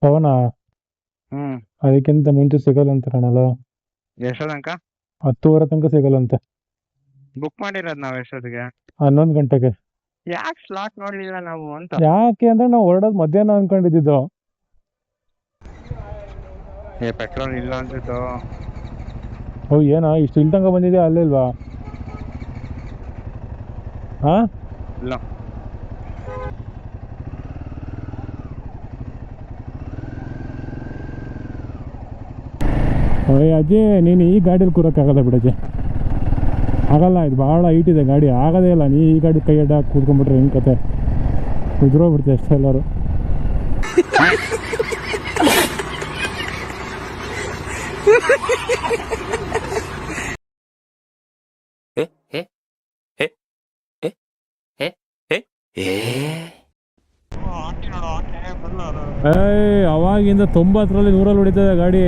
ಪವನ ಹ್ಮ್ ಅದಕ್ಕಿಂತ ಮುಂಚೆ ಸಿಗಲ್ಲ ಅಂತ ಕಾಣಲ್ಲ. ಎಷ್ಟೋ ತನಕ 10:30 ತನಕ ಸಿಗಲ್ಲಂತೆ. ಬುಕ್ ಮಾಡಿರೋದು ನಾವ್ ಎಷ್ಟೊತ್ತಿಗೆ? 11 ಗಂಟೆಗೆ. ಯಾಕೆ ಸ್ಲಾಟ್ ನೋಡ್ಲಿಲ್ಲ ನಾವು ಅಂತ. ಯಾಕೆ ಅಂದ್ರೆ ನಾವು ಹೊರಡೋದು ಮಧ್ಯಾಹ್ನ ಅನ್ಕೊಂಡಿದ್ದು. ಪೆಟ್ರೋಲ್ ಇಲ್ಲ ಅನ್ಸಿತ್ತು. ಓ ಏನಾ ಇಷ್ಟು ಇಲ್ಲಿ ತನಕ ಬಂದಿದ್ಯಾ ಅಲ್ಲಿಲ್ವಾ? ಹಾ ಇಲ್ಲ. ಅಜ್ಜಿ ನೀನು ಈ ಗಾಡೀಲಿ ಕೂರಕ್ಕಾಗಲ್ಲ ಬಿಡಜ್ಜಿ, ಆಗಲ್ಲ. ಇದು ಭಾಳ ಹೈಟ್ ಇದೆ ಗಾಡಿ, ಆಗೋದೇ ಇಲ್ಲ. ನೀ ಈ ಗಾಡಿ ಕೈ ಅಡ್ಡ ಹಾಕಿ ಕೂತ್ಕೊಂಡ್ಬಿಟ್ರೆ ಹೆಂಗೆ ಕತೆ, ಉಜ್ರೋಗ್ಬಿಡ್ತೀವಿ ಅಷ್ಟೇ ಎಲ್ಲರೂ. ಅವಾಗಿಂದ 90ರಲ್ಲಿ 100ರಲ್ಲಿ ಹೊಡಿತದೆ ಗಾಡಿ.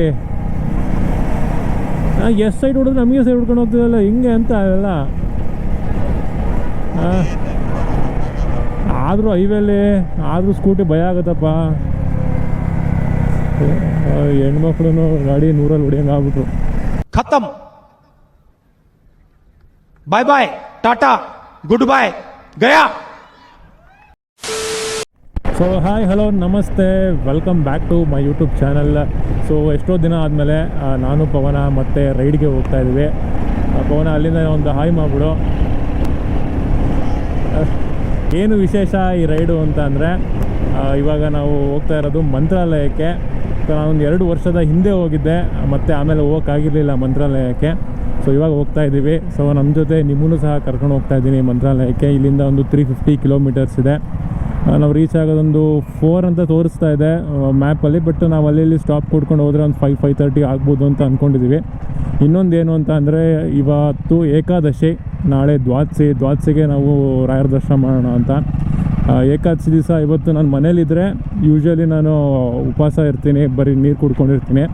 ಎಷ್ಟು ಸೈಡ್ ಹೊಡಿದ್ರೆ ನಮಗೆ ಸೈಡ್ ಹೊಡ್ಕೊಂಡು ಹೋಗ್ತಿದಲ್ಲ, ಹಿಂಗೆ ಅಂತ ಅವೆಲ್ಲ. ಆದರೂ ಹೈವೇಲಿ ಆದರೂ ಸ್ಕೂಟಿ ಭಯ ಆಗುತ್ತಪ್ಪ. ಹೆಣ್ಮಕ್ಳು ಗಾಡಿ 100ರಲ್ಲಿ ಹೊಡಿಯಂಗೆ ಆಗ್ಬಿಟ್ರು. खत्म, bye bye, tata, good bye, गया. ಸೊ ಹಾಯ್ ಹಲೋ ನಮಸ್ತೆ, welcome back to my YouTube channel. So ಎಷ್ಟೋ ದಿನ ಆದಮೇಲೆ ನಾನು ಪವನ ಮತ್ತು ರೈಡ್ಗೆ ಹೋಗ್ತಾ ಇದ್ವಿ. ಪವನ ಅಲ್ಲಿಂದ ಒಂದು ಹಾಯ್ ಮಾಡಿಬಿಡು. ಏನು ವಿಶೇಷ ಈ ರೈಡು ಅಂತ ಅಂದರೆ, ಇವಾಗ ನಾವು ಹೋಗ್ತಾ ಇರೋದು ಮಂತ್ರಾಲಯಕ್ಕೆ. ಸೊ ನಾನೊಂದು 2 ವರ್ಷದ ಹಿಂದೆ ಹೋಗಿದ್ದೆ, ಮತ್ತು ಆಮೇಲೆ ಹೋಗೋಕ್ಕಾಗಿರಲಿಲ್ಲ ಮಂತ್ರಾಲಯಕ್ಕೆ. ಸೊ ಇವಾಗ ಹೋಗ್ತಾ ಇದ್ದೀವಿ. ಸೊ ನಮ್ಮ ಜೊತೆ ನಿಮ್ಮನ್ನು ಸಹ ಕರ್ಕೊಂಡು ಹೋಗ್ತಾ ಇದ್ದೀನಿ ಮಂತ್ರಾಲಯಕ್ಕೆ. ಇಲ್ಲಿಂದ ಒಂದು 350 ಕಿಲೋಮೀಟರ್ಸ್ ಇದೆ. ನಾವು ರೀಚ್ ಆಗೋದೊಂದು 4 ಅಂತ ತೋರಿಸ್ತಾ ಇದೆ ಮ್ಯಾಪಲ್ಲಿ. ಬಟ್ ನಾವು ಅಲ್ಲಿ ಸ್ಟಾಪ್ ಕೊಡ್ಕೊಂಡು ಹೋದರೆ ಒಂದು 5:30 ಆಗ್ಬೋದು ಅಂತ ಅಂದ್ಕೊಂಡಿದ್ದೀವಿ. ಇನ್ನೊಂದೇನು ಅಂತ ಅಂದರೆ, ಇವತ್ತು ಏಕಾದಶಿ, ನಾಳೆ ದ್ವಾದಶಿಗೆ ನಾವು ರಾಯರ ದರ್ಶನ ಮಾಡೋಣ ಅಂತ. ಏಕಾದಶಿ ದಿವಸ ಇವತ್ತು ನಾನು ಮನೇಲಿದ್ದರೆ ಯೂಶ್ವಲಿ ನಾನು ಉಪವಾಸ ಇರ್ತೀನಿ, ಬರೀ ನೀರು ಕುಡ್ಕೊಂಡಿರ್ತೀನಿ.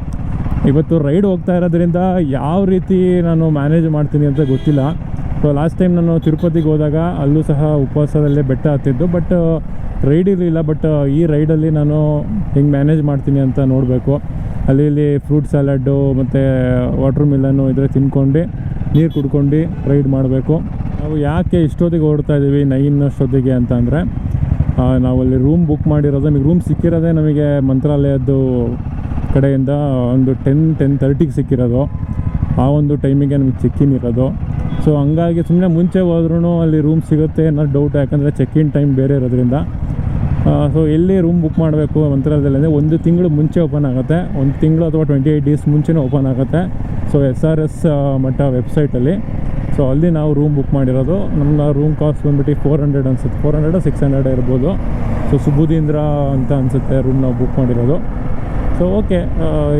ಇವತ್ತು ರೈಡ್ ಹೋಗ್ತಾ ಇರೋದ್ರಿಂದ ಯಾವ ರೀತಿ ನಾನು ಮ್ಯಾನೇಜ್ ಮಾಡ್ತೀನಿ ಅಂತ ಗೊತ್ತಿಲ್ಲ. ಸೊ ಲಾಸ್ಟ್ ಟೈಮ್ ನಾನು ತಿರುಪತಿಗೆ ಹೋದಾಗ ಅಲ್ಲೂ ಸಹ ಉಪವಾಸದಲ್ಲೇ ಬೆಟ್ಟ ಹತ್ತಿದ್ದು, ಬಟ್ ರೈಡ್ ಇರಲಿಲ್ಲ. ಬಟ್ ಈ ರೈಡಲ್ಲಿ ನಾನು ಹೆಂಗೆ ಮ್ಯಾನೇಜ್ ಮಾಡ್ತೀನಿ ಅಂತ ನೋಡಬೇಕು. ಅಲ್ಲಿ ಫ್ರೂಟ್ ಸ್ಯಾಲಡ್ಡು ಮತ್ತು ವಾಟ್ರ್ ಮಿಲನ್ನು ಇದ್ರೆ ತಿನ್ಕೊಂಡು ನೀರು ಕುಡ್ಕೊಂಡು ರೈಡ್ ಮಾಡಬೇಕು. ನಾವು ಯಾಕೆ ಇಷ್ಟೊತ್ತಿಗೆ ಓಡ್ತಾ ಇದ್ದೀವಿ 9 ಅಷ್ಟೊತ್ತಿಗೆ ಅಂತ ಅಂದರೆ, ನಾವಲ್ಲಿ ರೂಮ್ ಬುಕ್ ಮಾಡಿರೋದು, ನಮಗೆ ರೂಮ್ ಸಿಕ್ಕಿರೋದೇ ನಮಗೆ ಮಂತ್ರಾಲಯದ್ದು ಕಡೆಯಿಂದ ಒಂದು 10:30ಗೆ ಸಿಕ್ಕಿರೋದು. ಆ ಒಂದು ಟೈಮಿಗೆ ನಮಗೆ ಚೆಕ್ಕಿನ್ ಇರೋದು. ಸೊ ಹಂಗಾಗಿ ಸುಮ್ಮನೆ ಮುಂಚೆ ಹೋದ್ರೂ ಅಲ್ಲಿ ರೂಮ್ ಸಿಗುತ್ತೆ ಅನ್ನೋ ಡೌಟ್, ಯಾಕಂದರೆ ಚೆಕ್ಕಿನ್ ಟೈಮ್ ಬೇರೆ ಇರೋದ್ರಿಂದ. ಸೊ ಎಲ್ಲಿ ರೂಮ್ ಬುಕ್ ಮಾಡಬೇಕು ಮಂತ್ರಾಲಯದಲ್ಲಿ ಅಂದರೆ, 1 ತಿಂಗಳು ಮುಂಚೆ ಓಪನ್ ಆಗುತ್ತೆ, 1 ತಿಂಗಳು ಅಥವಾ 28 ಡೇಸ್ ಮುಂಚೆನೇ ಓಪನ್ ಆಗುತ್ತೆ. ಸೊ SRS ಮಠ ವೆಬ್ಸೈಟಲ್ಲಿ. ಸೊ ಅಲ್ಲಿ ನಾವು ರೂಮ್ ಬುಕ್ ಮಾಡಿರೋದು. ನಮ್ಮ ರೂಮ್ ಕಾಸ್ಟ್ ಬಂದ್ಬಿಟ್ಟು 400 ಅನಿಸುತ್ತೆ, 400 600 ಇರ್ಬೋದು. ಸೊ ಸುಬುಧೀಂದ್ರ ಅಂತ ಅನಿಸುತ್ತೆ ರೂಮ್ ನಾವು ಬುಕ್ ಮಾಡಿರೋದು. ಸೊ ಓಕೆ,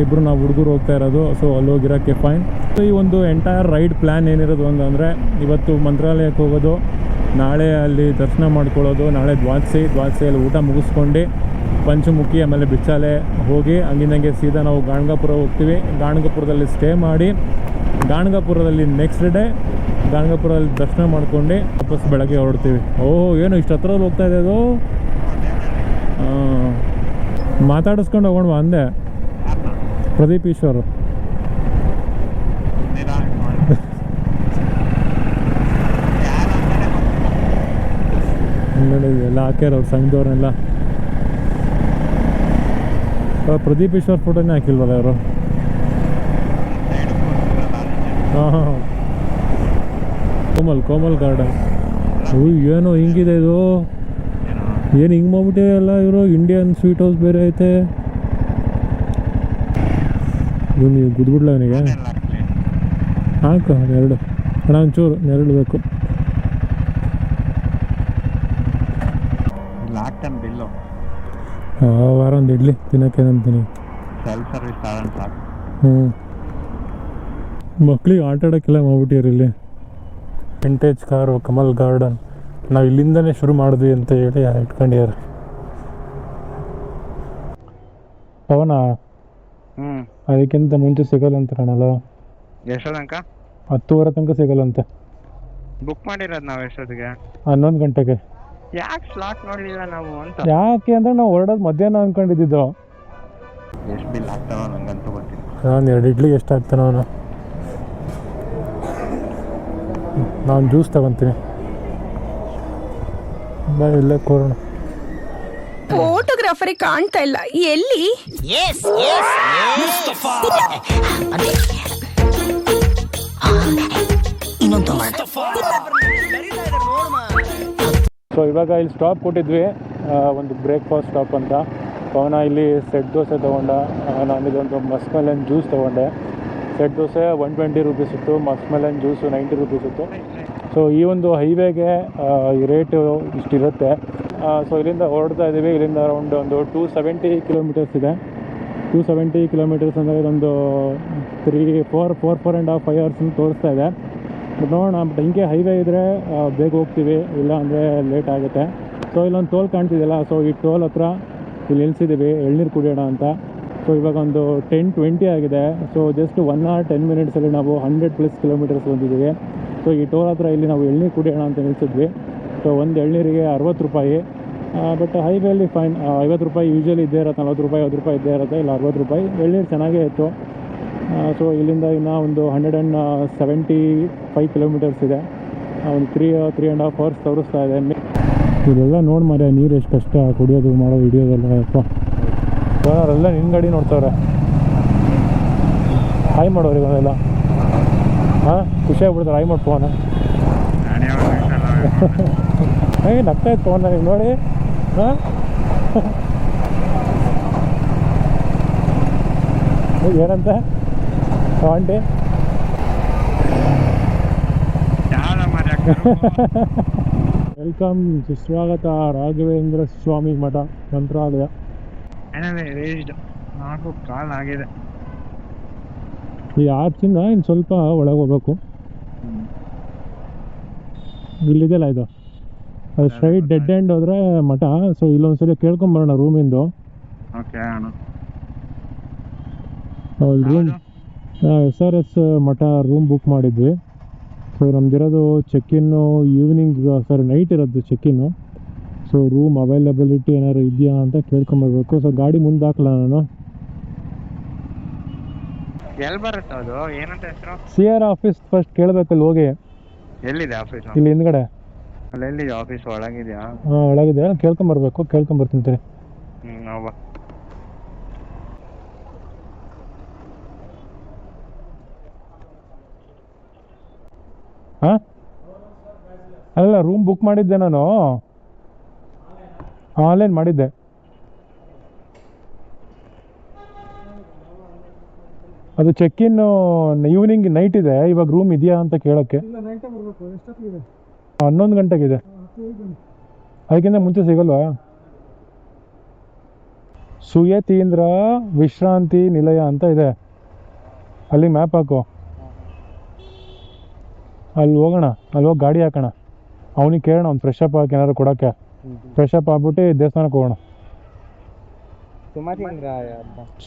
ಇಬ್ಬರು ನಾವು ಹುಡುಗರು ಹೋಗ್ತಾ ಇರೋದು. ಸೊ ಅಲ್ಲಿ ಹೋಗಿರೋಕ್ಕೆ ಫೈನ್. ಸೊ ಈ ಒಂದು ಎಂಟೈರ್ ರೈಡ್ ಪ್ಲ್ಯಾನ್ ಏನಿರೋದು ಅಂದರೆ, ಇವತ್ತು ಮಂತ್ರಾಲಯಕ್ಕೆ ಹೋಗೋದು, ನಾಳೆ ಅಲ್ಲಿ ದರ್ಶನ ಮಾಡ್ಕೊಳ್ಳೋದು, ನಾಳೆ ದ್ವಾದಶಿಯಲ್ಲಿ ಊಟ ಮುಗಿಸ್ಕೊಂಡು ಪಂಚಮುಖಿ ಆಮೇಲೆ ಬಿಚ್ಚಾಲೆ ಹೋಗಿ ಹಂಗಿನಂಗೆ ಸೀದಾ ನಾವು ಗಾಣಗಾಪುರ ಹೋಗ್ತೀವಿ. ಗಾಣಗಾಪುರದಲ್ಲಿ ಸ್ಟೇ ಮಾಡಿ, ಗಾಣಗಾಪುರದಲ್ಲಿ ನೆಕ್ಸ್ಟ್ ಡೇ ಗಾಣಗಾಪುರದಲ್ಲಿ ದರ್ಶನ ಮಾಡ್ಕೊಂಡು ವಾಪಸ್ ಬೆಳಗ್ಗೆ ಹೊರಡ್ತೀವಿ. ಏನು ಇಷ್ಟು ಹತ್ರದಲ್ಲಿ ಹೋಗ್ತಾ ಇದೆ ಅದು. ಮಾತಾಡಿಸ್ಕೊಂಡು ಹೋಗೋಣ ಅಂದೆ, ಪ್ರದೀಪ್ ಈಶ್ವರು. ನೋಡಿ ಎಲ್ಲ ಹಾಕ್ಯಾರ ಅವ್ರು ಸಂಘದವ್ರನ್ನೆಲ್ಲ. ಪ್ರದೀಪ್ ಈಶ್ವರ್ ಫೋಟೋನೇ ಹಾಕಿಲ್ವಲ್ಲ ಅವರು. ಹಾಂ, ಕೋಮಲ್ ಗಾರ್ಡನ್. ಏನೋ ಹಿಂಗಿದೆ ಇದು, ಏನು ಹಿಂಗೆ ಮಾಡ್ಬಿಟ್ಟಿರಲ್ಲ ಇವರು. ಇಂಡಿಯನ್ ಸ್ವೀಟ್ ಹೌಸ್ ಬೇರೆ ಐತೆ. ನೀವು ಗುದ್ಬಿಡ್ಲ ಅವನಿಗೆ ಹಾಕ 2 ಅಣ್ಣ, ಒಂಚೂರು 2 ಬೇಕು. ವಾರ ಒಂದು ಇಡ್ಲಿ ತಿನ್ನೋಕೆ ಅಂತೀನಿ. ಮಕ್ಳಿಗೆ ಆಟ ಆಡೋಕ್ಕೆಲ್ಲ ಮಾಡ್ಬಿಟ್ಟಿರಿ ಇಲ್ಲಿ. Vintage car, Kamal garden. ನಾವು ಇಲ್ಲಿಂದನೇ ಶುರು ಮಾಡಿದ್ವಿ ಅಂತ ಹೇಳಿ ಇಟ್ಕೊಂಡಿದ್ದಾರೆ. ಪವನ ಅದಕ್ಕಿಂತ ಮುಂಚೆ ಸಿಗಲ್ಲಂತ ಕಾಣಲ್ಲ. ಎಷ್ಟೋ ತನಕ? 10:30 ತನಕ ಸಿಗಲ್ಲಂತೆ. ಬುಕ್ ಮಾಡಿರೋದು ನಾವ್ ಎಷ್ಟೊತ್ತಿಗೆ? 11 ಗಂಟೆಗೆ. ಯಾಕೆ ಸ್ಲಾಟ್ ನೋಡ್ಲಿಲ್ಲ ನಾವು ಅಂತ. ಯಾಕೆ ಅಂದ್ರೆ ನಾವು ಹೊರಡೋದು ಮಧ್ಯಾಹ್ನ ಅನ್ಕೊಂಡಿದ್ದು. ಎಷ್ಟು ಬಿಲ್ ಹಾಕ್ತಾನೋ ನಂಗಂತೂ ಗೊತ್ತಿಲ್ಲ. ನಾನು 2 ಇಡ್ಲಿಗೆ ಎಷ್ಟು ಹಾಕ್ತಾನೋ ಅವನು. ನಾನು ಜ್ಯೂಸ್ ತಗೊತೀನಿ. ಇಲ್ಲೇ ಕೋರೋಣ. ಫೋಟೋಗ್ರಾಫರಿಗೆ ಕಾಣ್ತಾ ಇಲ್ಲ, ಎಲ್ಲಿ? ಸೊ ಇವಾಗ ಇಲ್ಲಿ ಸ್ಟಾಪ್ ಕೊಟ್ಟಿದ್ವಿ, ಒಂದು ಬ್ರೇಕ್ಫಾಸ್ಟ್ ಸ್ಟಾಪ್ ಅಂತ. ಅವನ ಇಲ್ಲಿ ಸೆಟ್ ದೋಸೆ ತೊಗೊಂಡ, ನಾನು ಇದೊಂದು ಮಸ್ಮೆಲನ್ ಜ್ಯೂಸ್ ತೊಗೊಂಡೆ. ಸೆಟ್ ದೋಸೆ 120 ರೂಪೀಸ್ ಇತ್ತು, ಮಸ್ಮೆಲನ್ ಜ್ಯೂಸು 90 ರೂಪೀಸ್ ಇತ್ತು. ಸೊ ಈ ಒಂದು ಹೈವೇಗೆ ಈ ರೇಟು ಇಷ್ಟಿರುತ್ತೆ. ಸೊ ಇಲ್ಲಿಂದ ಹೊರಡ್ತಾ ಇದ್ದೀವಿ. ಇಲ್ಲಿಂದ ಅರೌಂಡ್ ಒಂದು 270 ಕಿಲೋಮೀಟರ್ಸ್ ಇದೆ. 270 ಕಿಲೋಮೀಟರ್ಸ್ ಅಂದರೆ ಇದೊಂದು 4.5 hours ತೋರಿಸ್ತಾ ಇದೆ. ಬಟ್ ನೋಡೋಣ, ಬಟ್ ಹಿಂಗೆ ಹೈವೇ ಇದ್ದರೆ ಬೇಗ ಹೋಗ್ತೀವಿ, ಇಲ್ಲ ಅಂದರೆ ಲೇಟ್ ಆಗುತ್ತೆ. ಸೊ ಇಲ್ಲೊಂದು ಟೋಲ್ ಕಾಣ್ತಿದೆಯಲ್ಲ, ಸೊ ಈ ಟೋಲ್ ಹತ್ರ ಇಲ್ಲಿ ನಿಲ್ಸಿದ್ದೀವಿ ಎಳ್ನೀರು ಕುಡಿಯೋಣ ಅಂತ. ಸೊ ಇವಾಗ ಒಂದು 10:20 ಆಗಿದೆ. ಸೊ ಜಸ್ಟ್ 1 hour 10 minutesಲ್ಲಿ ನಾವು 100+ ಕಿಲೋಮೀಟರ್ಸ್ ಬಂದಿದ್ದೀವಿ. ಸೊ ಈ ಟೋಲ್ ಹತ್ರ ಇಲ್ಲಿ ನಾವು ಎಳ್ನೀರು ಕುಡಿಯೋಣ ಅಂತ ನಿಲ್ಸಿದ್ವಿ. ಸೊ ಒಂದು ಎಳ್ನೀರಿಗೆ 60 ರೂಪಾಯಿ. ಬಟ್ ಹೈವೇಲಿ ಫೈನ್, 50 ರೂಪಾಯಿ ಯೂಶ್ವಲಿ ಇದ್ದೇ ಇರುತ್ತೆ, 40 ರೂಪಾಯಿ 50 ರೂಪಾಯಿ ಇದ್ದೇ ಇರುತ್ತೆ, ಇಲ್ಲ 60 ರೂಪಾಯಿ. ಎಳ್ನೀರು ಚೆನ್ನಾಗೇ ಇತ್ತು. ಸೊ ಇಲ್ಲಿಂದ ಇನ್ನೂ ಒಂದು 175 ಕಿಲೋಮೀಟರ್ಸ್ ಇದೆ. ಒಂದು 3.5 hours ತೋರಿಸ್ತಾ ಇದೆ. ಇದೆಲ್ಲ ನೋಡಿ ಮಾರ್ರೆ, ನೀರು ಎಷ್ಟು ಕಷ್ಟ ಕುಡಿಯೋದು, ಮಾಡೋದು, ಹಿಡಿಯೋದೆಲ್ಲ. ಅಪ್ಪ ಅವರೆಲ್ಲ ನಿನ್ನ ಗಾಡಿ ನೋಡ್ತವ್ರೆ. ಹಾಯ್ ಮಾಡೋರು ಇವರೆಲ್ಲ. ಹಾಂ, ಖುಷಿಯಾಗ್ಬಿಡ್ತಾರೆ ಹಾಯ್ ಮಾಡಿ ಫೋನ. ನಗ್ತಾ ಇತ್ತು ಫೋನ್ ನನಗೆ ನೋಡಿ. ಹಾಂ, ಏನಂತ ಆಂಟಿ? ವೆಲ್ಕಮ್, ಸುಸ್ವಾಗತ ರಾಘವೇಂದ್ರ ಸ್ವಾಮಿ ಮಠ ಮಂತ್ರಾಲಯ. ನಾಲ್ಕು ಕಾಲ್ ಆಗಿದೆ. ಈ ಆರ್ಚಿಂದ ಇನ್ನು ಸ್ವಲ್ಪ ಒಳಗೆ ಹೋಗ್ಬೇಕು. ಇಲ್ಲಿದೆಯಲ್ಲ ಇದು, ಅದು ಸ್ಟ್ರೈಟ್ ಡೆಡ್ ಎಂಡ್ ಹೋದ್ರೆ ಮಠ. ಸೊ ಇಲ್ಲೊಂದ್ಸಲ ಕೇಳ್ಕೊಂಬರೋಣ ರೂಮಿಂದು. ಓಕೆ ರೂಮ್ SRS ಮಠ ರೂಮ್ ಬುಕ್ ಮಾಡಿದ್ವಿ. ಸೊ ನಮ್ದಿರೋದು ಚೆಕ್-ಇನ್ನು ನೈಟ್ ಇರೋದು ಚೆಕ್-ಇನ್ನು. ಸೊ ರೂಮ್ ಅವೈಲಬಿಲಿಟಿ ಏನಾದ್ರು ಇದೆಯಾ ಅಂತ ಕೇಳ್ಕೊಂಬರ್ಬೇಕು. ಸೊ ಗಾಡಿ ಮುಂದೆ ಹಾಕಲ್ಲ ನಾನು. ಎಲ್ಲಿ ಬರುತ್ತೆ ಅದು, ಏನಂತ ಹೆಸರು? CR ಆಫೀಸ್ ಫಸ್ಟ್ ಕೇಳಬೇಕಲ್ಲಿ ಹೋಗಿ. ಎಲ್ಲಿದೆ ಆಫೀಸ್? ಇಲ್ಲಿ ಹಿಂದ್ಗಡೆ. ಅಲ್ಲಿ ಎಲ್ಲಿದೆ ಆಫೀಸ್? ಒಳಗಿದೆಯಾ? ಹಾಂ, ಒಳಗಿದೆ. ಕೇಳ್ಕೊಂಬರ್ಬೇಕು, ಕೇಳ್ಕೊಂಬರ್ತೀನಿ. ನಾವು ಹಾಂ, ಅಲ್ಲ ರೂಮ್ ಬುಕ್ ಮಾಡಿದ್ದೆ ನಾನು, ಆನ್ಲೈನ್ ಮಾಡಿದ್ದೆ. ಅದು ಚೆಕ್-ಇನ್ನು ಈವ್ನಿಂಗ್ ನೈಟ್ ಇದೆ. ಇವಾಗ ರೂಮ್ ಇದೆಯಾ ಅಂತ ಕೇಳೋಕ್ಕೆ. 11 ಗಂಟೆಗಿದೆ. ಅದಕ್ಕಿಂತ ಮುಂಚೆ ಸಿಗಲ್ವಾ? ಸುಯತೀಂದ್ರ ವಿಶ್ರಾಂತಿ ನಿಲಯ ಅಂತ ಇದೆ, ಅಲ್ಲಿ ಮ್ಯಾಪ್ ಹಾಕು. ಅಲ್ಲಿ ಹೋಗೋಣ, ಅಲ್ಲಿ ಹೋಗಿ ಗಾಡಿ ಹಾಕೋಣ. ಅವನಿಗೆ ಕೇಳೋಣ, ಅವ್ನು ಫ್ರೆಶ್ ಅಪ್ ಹಾಕಿ ಏನಾದ್ರು ಕೊಡೋಕ್ಕೆ. ಫ್ರೆಶ್ ಅಪ್ ಆಗ್ಬಿಟ್ಟು ದೇವಸ್ಥಾನಕ್ಕೆ ಹೋಗೋಣ.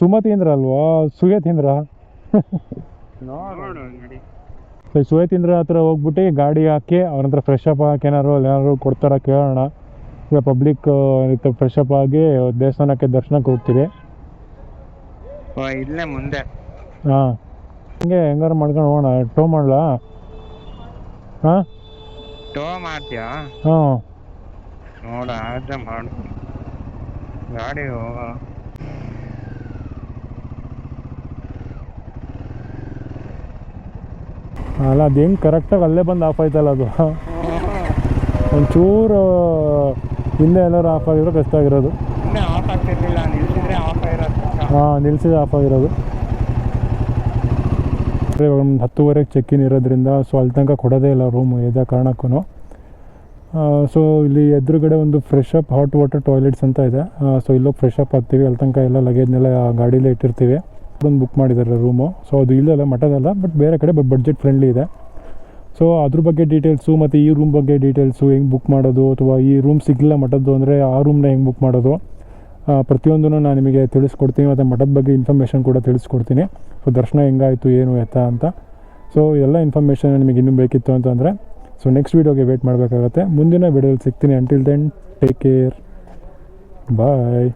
ಸುಮತೀಂದ್ರ ಅಲ್ವಾ, ಸುಯತೀಂದ್ರ. ಸುಯತೀಂದ್ರ ಹತ್ರ ಹೋಗ್ಬಿಟ್ಟು ಗಾಡಿ ಹಾಕಿ ಅವ್ರ ಹತ್ರ ಫ್ರೆಶ್ ಅಪ್ ಹಾಕಿ ಏನಾದ್ರು ಕೊಡ್ತಾರ ಕೇಳೋಣ. ಈಗ ಪಬ್ಲಿಕ್ ಫ್ರೆಶ್ ಅಪ್ ಆಗಿ ದೇವಸ್ಥಾನಕ್ಕೆ ದರ್ಶನಕ್ಕೆ ಹೋಗ್ತೀವಿ. ಇಲ್ಲೇ ಮುಂದೆ. ಹಾಂ, ಹಿಂಗೆ ಹೆಂಗಾರು ಮಾಡ್ಕೊಂಡು ಹೋಗೋಣ. ಟೋ ಮಾಡಲಾ? ಹಾಂ, ಟೋ ಮಾಡ್ತೀಯಾ? ಹಾಂ, ನೋಡ ಆದ್ರೆ ಮಾಡು. ಗಾಡಿ ಅಲ್ಲ ಅದು ಹೆಂಗೆ ಕರೆಕ್ಟಾಗಿ ಅಲ್ಲೇ ಬಂದು ಆಫ್ ಆಯ್ತಲ್ಲ ಅದು. ಒಂಚೂರು ಹಿಂದೆ ಎಲ್ಲರೂ ಆಫ್ ಆಗಿರೋ ಕಷ್ಟ ಆಗಿರೋದು. ಆಫ್ ಆಗ್ತಿರ್ಲಿಲ್ಲ, ನಿಲ್ಸಿದ್ರೆ ಆಫ್ ಆಗಿರೋದು. ಹಾಂ, ನಿಲ್ಸಿದ್ರೆ ಆಫ್ ಆಗಿರೋದು. ಇವಾಗ ಒಂದು 10:30ಗೆ ಚೆಕ್-ಇನ್ ಇರೋದ್ರಿಂದ ಸೊ ಅಲ್ಲಿ ತನಕ ಕೊಡೋದೇ ಇಲ್ಲ ರೂಮು ಯಾವುದೇ ಕಾರಣಕ್ಕೂ. ಸೊ ಇಲ್ಲಿ ಎದುರುಗಡೆ ಒಂದು fresh up hot water toilets ಅಂತ ಇದೆ. ಸೊ ಇಲ್ಲೋಗಿ ಫ್ರೆಶ್ ಅಪ್ ಆಗ್ತೀವಿ. ಅಲ್ಲಿ ತನಕ ಎಲ್ಲ ಲಗೇಜ್ನೆಲ್ಲ ಗಾಡೀಲೇ ಇಟ್ಟಿರ್ತೀವಿ. ಒಂದು ಬುಕ್ ಮಾಡಿದ್ದಾರೆ ರೂಮು. ಸೊ ಅದು ಇಲ್ಲಲ್ಲ, ಮಠದಲ್ಲ, ಬಟ್ ಬೇರೆ ಕಡೆ, ಬಟ್ ಬಡ್ಜೆಟ್ ಫ್ರೆಂಡ್ಲಿ ಇದೆ. ಸೊ ಅದ್ರ ಬಗ್ಗೆ ಡೀಟೇಲ್ಸು ಮತ್ತು ಈ ರೂಮ್ ಬಗ್ಗೆ ಡೀಟೇಲ್ಸು, ಹೆಂಗೆ ಬುಕ್ ಮಾಡೋದು, ಅಥವಾ ಈ ರೂಮ್ ಸಿಗಲಿಲ್ಲ ಮಠದ್ದು ಅಂದರೆ ಆ ರೂಮ್ನ ಹೆಂಗೆ ಬುಕ್ ಮಾಡೋದು, ಪ್ರತಿಯೊಂದನ್ನು ನಾನು ನಿಮಗೆ ತಿಳಿಸ್ಕೊಡ್ತೀನಿ. ಮತ್ತು ಮಠದ ಬಗ್ಗೆ ಇನ್ಫಾರ್ಮೇಷನ್ ಕೂಡ ತಿಳಿಸ್ಕೊಡ್ತೀನಿ. ಸೊ ದರ್ಶನ ಹೆಂಗಾಯಿತು, ಏನು ಎತ್ತ ಅಂತ. ಸೊ ಎಲ್ಲ ಇನ್ಫಾರ್ಮೇಷನ್ ನಿಮಗೆ ಇನ್ನೂ ಬೇಕಿತ್ತು ಅಂತಂದರೆ ಸೊ ನೆಕ್ಸ್ಟ್ ವೀಡಿಯೋಗೆ ವೇಟ್ ಮಾಡಬೇಕಾಗತ್ತೆ. ಮುಂದಿನ ವೀಡಿಯೋಲಿ ಸಿಗ್ತೀನಿ. ಅಂಟಿಲ್ ದೆನ್ ಟೇಕ್ ಕೇರ್, ಬಾಯ್.